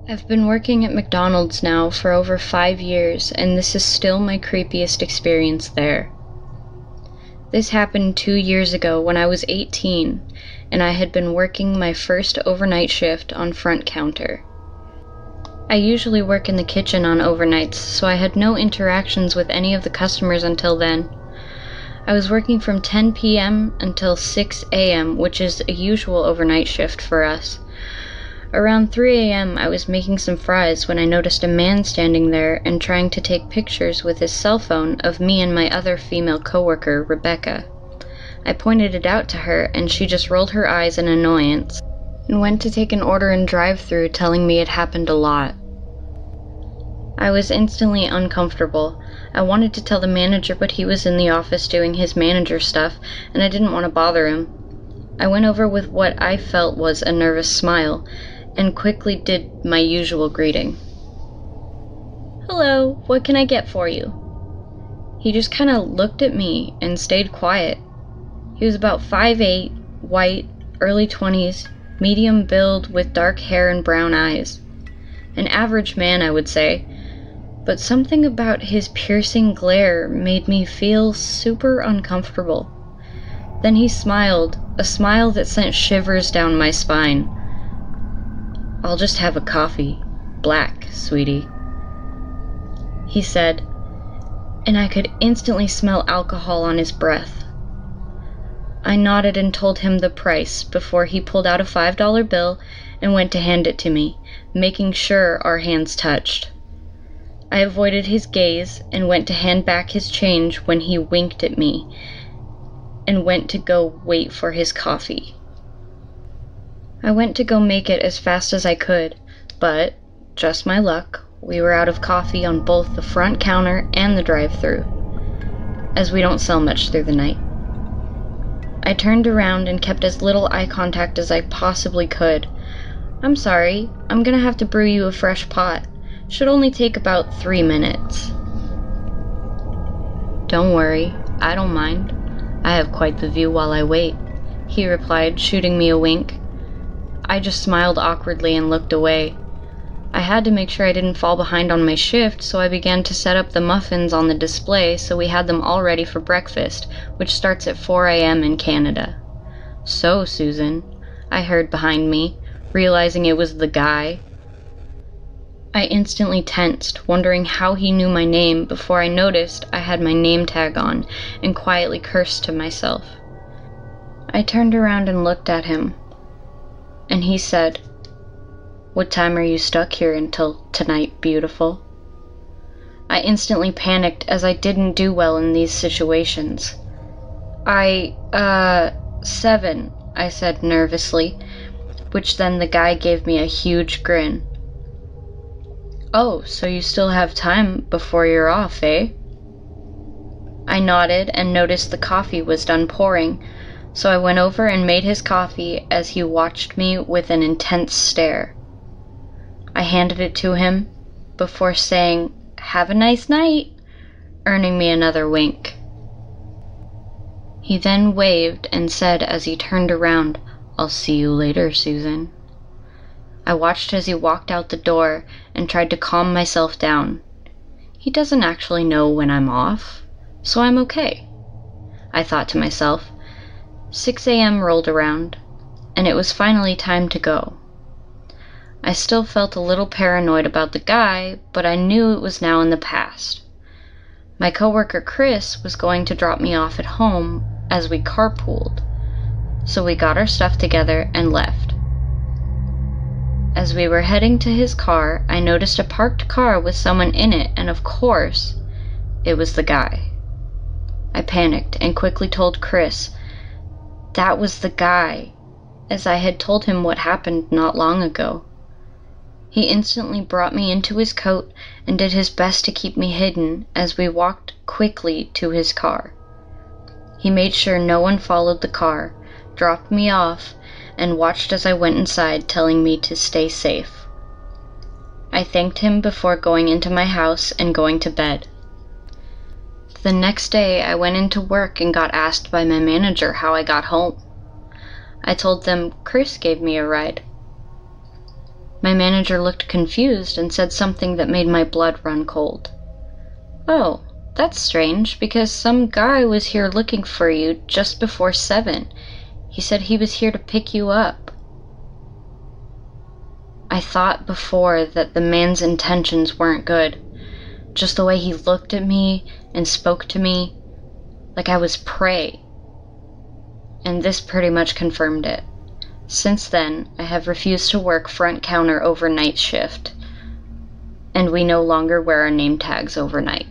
I've been working at McDonald's now for over 5 years, and this is still my creepiest experience there. This happened 2 years ago when I was 18, and I had been working my first overnight shift on front counter. I usually work in the kitchen on overnights, so I had no interactions with any of the customers until then. I was working from 10 p.m. until 6 a.m., which is a usual overnight shift for us. Around 3 a.m. I was making some fries when I noticed a man standing there and trying to take pictures with his cell phone of me and my other female coworker, Rebecca. I pointed it out to her, and she just rolled her eyes in annoyance and went to take an order in drive-thru, telling me it happened a lot. I was instantly uncomfortable. I wanted to tell the manager, but he was in the office doing his manager stuff, and I didn't want to bother him. I went over with what I felt was a nervous smile, and quickly did my usual greeting. "Hello, what can I get for you?" He just kind of looked at me and stayed quiet. He was about 5'8", white, early 20s, medium build with dark hair and brown eyes. An average man, I would say, but something about his piercing glare made me feel super uncomfortable. Then he smiled, a smile that sent shivers down my spine. "I'll just have a coffee. Black, sweetie," he said, and I could instantly smell alcohol on his breath. I nodded and told him the price before he pulled out a $5 bill and went to hand it to me, making sure our hands touched. I avoided his gaze and went to hand back his change when he winked at me and went to go wait for his coffee. I went to go make it as fast as I could, but, just my luck, we were out of coffee on both the front counter and the drive-thru, as we don't sell much through the night. I turned around and kept as little eye contact as I possibly could. "I'm sorry, I'm gonna have to brew you a fresh pot. Should only take about 3 minutes." "Don't worry, I don't mind. I have quite the view while I wait," he replied, shooting me a wink. I just smiled awkwardly and looked away. I had to make sure I didn't fall behind on my shift, so I began to set up the muffins on the display so we had them all ready for breakfast, which starts at 4 a.m. in Canada. "So, Susan," I heard behind me, realizing it was the guy. I instantly tensed, wondering how he knew my name before I noticed I had my name tag on, and quietly cursed to myself. I turned around and looked at him, and he said, "What time are you stuck here until tonight, beautiful?" I instantly panicked, as I didn't do well in these situations. 7, I said nervously, which then the guy gave me a huge grin. "Oh, so you still have time before you're off, eh?" I nodded and noticed the coffee was done pouring, so I went over and made his coffee as he watched me with an intense stare. I handed it to him before saying, "Have a nice night," earning me another wink. He then waved and said as he turned around, "I'll see you later, Susan." I watched as he walked out the door and tried to calm myself down. He doesn't actually know when I'm off, so I'm okay, I thought to myself. 6 a.m. rolled around, and it was finally time to go. I still felt a little paranoid about the guy, but I knew it was now in the past. My coworker Chris was going to drop me off at home as we carpooled, so we got our stuff together and left. As we were heading to his car, I noticed a parked car with someone in it, and of course, it was the guy. I panicked and quickly told Chris that was the guy, as I had told him what happened not long ago. He instantly brought me into his coat and did his best to keep me hidden as we walked quickly to his car. He made sure no one followed the car, dropped me off, and watched as I went inside, telling me to stay safe. I thanked him before going into my house and going to bed. The next day, I went into work and got asked by my manager how I got home. I told them Chris gave me a ride. My manager looked confused and said something that made my blood run cold. "Oh, that's strange, because some guy was here looking for you just before 7. He said he was here to pick you up." I thought before that the man's intentions weren't good. Just the way he looked at me and spoke to me, like I was prey. And this pretty much confirmed it. Since then, I have refused to work front counter overnight shift, and we no longer wear our name tags overnight.